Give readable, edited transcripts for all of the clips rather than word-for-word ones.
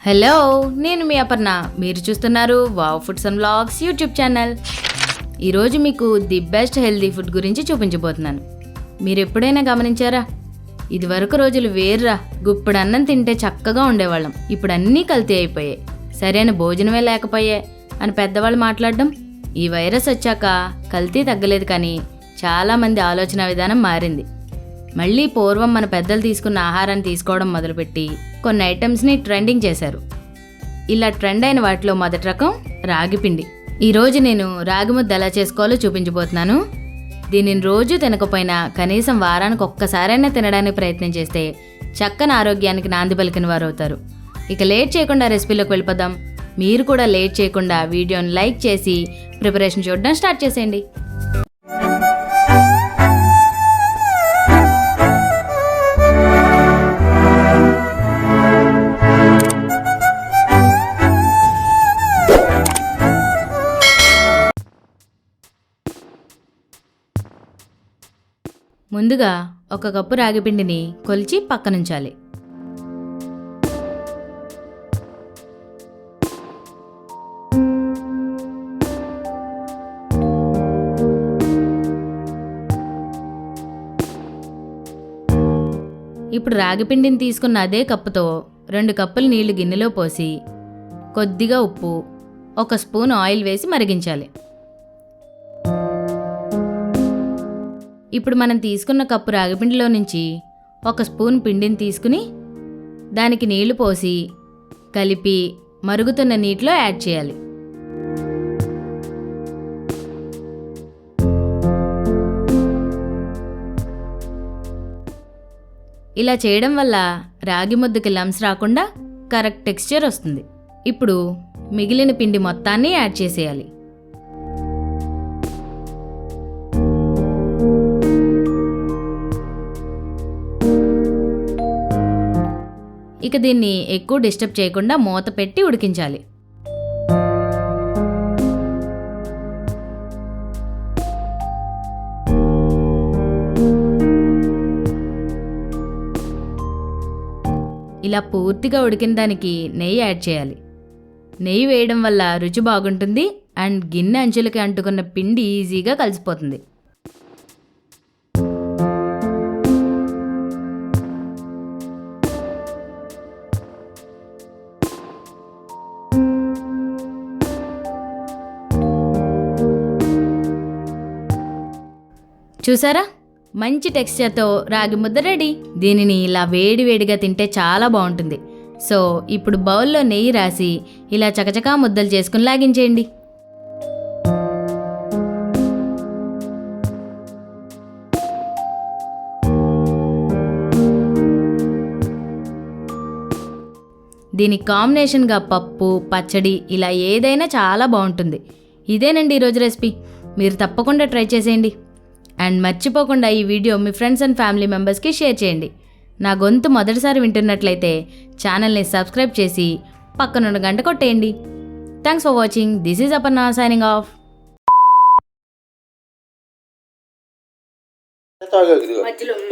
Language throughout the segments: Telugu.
హలో, నేను మీ అపర్ణ. మీరు చూస్తున్నారు wow foods and vlogs YouTube channel. ఈరోజు మీకు ది బెస్ట్ హెల్దీ ఫుడ్ గురించి చూపించబోతున్నాను. మీరు ఎప్పుడైనా గమనించారా? ఇదివరకు రోజులు వేర్రా, గుప్పుడు అన్నం తింటే చక్కగా ఉండేవాళ్ళం. ఇప్పుడు అన్నీ కల్తీ అయిపోయాయి, సరైన భోజనమే లేకపోయాయి అని పెద్దవాళ్ళు మాట్లాడడం. ఈ వైరస్ వచ్చాక కల్తీ తగ్గలేదు, కానీ చాలామంది ఆలోచన విధానం మారింది. మళ్ళీ పూర్వం మన పెద్దలు తీసుకున్న ఆహారాన్ని తీసుకోవడం మొదలుపెట్టి కొన్ని ఐటమ్స్ని ట్రెండింగ్ చేశారు. ఇలా ట్రెండ్ అయిన వాటిలో మొదటి రకం రాగి పిండి. ఈరోజు నేను రాగి ముద్ద ఎలా చేసుకోవాలో చూపించబోతున్నాను. దీనిని రోజు తినకపోయినా కనీసం వారానికి ఒక్కసారైనా తినడానికి ప్రయత్నం చేస్తే చక్కని ఆరోగ్యానికి నాంది పలికిన వారు అవుతారు. ఇక లేట్ చేయకుండా రెసిపీలోకి వెళ్ళిపోదాం. మీరు కూడా లేట్ చేయకుండా వీడియోని లైక్ చేసి ప్రిపరేషన్ చూడడం స్టార్ట్ చేసేయండి. ముందుగా 1 కప్పు రాగిపిండిని కొలిచి పక్కనుంచాలి. ఇప్పుడు రాగిపిండిని తీసుకున్న అదే కప్పుతో 2 కప్పుల నీళ్లు గిన్నెలో పోసి కొద్దిగా ఉప్పు, 1 స్పూన్ ఆయిల్ వేసి మరిగించాలి. ఇప్పుడు మనం తీసుకున్న కప్పు రాగిపిండిలో నుంచి 1 స్పూన్ పిండిని తీసుకుని దానికి నీళ్లు పోసి కలిపి మరుగుతున్న నీటిలో యాడ్ చేయాలి. ఇలా చేయడం వల్ల రాగి ముద్దకి లంప్స్ రాకుండా కరెక్ట్ టెక్స్చర్ వస్తుంది. ఇప్పుడు మిగిలిన పిండి మొత్తాన్ని యాడ్ చేసేయాలి. ఇక దీన్ని ఎక్కువ డిస్టర్బ్ చేయకుండా మూత పెట్టి ఉడికించాలి. ఇలా పూర్తిగా ఉడికిన దానికి నెయ్యి యాడ్ చేయాలి. నెయ్యి వేయడం వల్ల రుచి బాగుంటుంది అండ్ గిన్నె అంచులకి అంటుకున్న పిండి ఈజీగా కలిసిపోతుంది. చూసారా, మంచి టెక్స్చర్తో రాగి ముద్ద రెడీ. దీనిని ఇలా వేడివేడిగా తింటే చాలా బాగుంటుంది. సో ఇప్పుడు బౌల్లో నెయ్యి రాసి ఇలా చకచకా ముద్దలు చేసుకుని లాగించేయండి. దీనికి కాంబినేషన్గా పప్పు, పచ్చడి ఇలా ఏదైనా చాలా బాగుంటుంది. ఇదేనండి ఈరోజు రెసిపీ. మీరు తప్పకుండా ట్రై చేసేయండి. అండ్ మర్చిపోకుండా ఈ video me friends and family మెంబర్స్కి షేర్ చేయండి. నా గొంతు మొదటిసారి వింటున్నట్లయితే ఛానల్ని సబ్స్క్రైబ్ చేసి పక్కనున్న గంట కొట్టేయండి. Thanks for watching. This is Aparna signing off.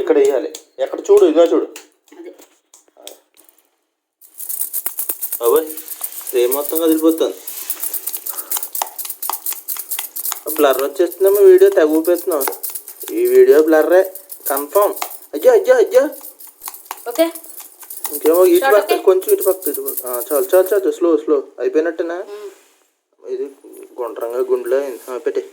ఇక్కడ వేయాలి. ఎక్కడ చూడు, ఇదిగో చూడు బాబాయ్, రేపు మొత్తం కదిలిపోతుంది. బ్లర్ వచ్చేస్తుందేమో, వీడియో తెగ ఊపేస్తున్నావు. ఈ వీడియో బ్లర్రే కన్ఫర్మ్. అయ్యో అయ్యో అయ్యో. ఓకే, ఇంకేమో ఇటు పక్క, కొంచెం ఇటు పక్క, చాలు చాలు చాలు. స్లో స్లో అయిపోయినట్టేనా? ఇది గుండ్రంగా గుండెలో పెట్టి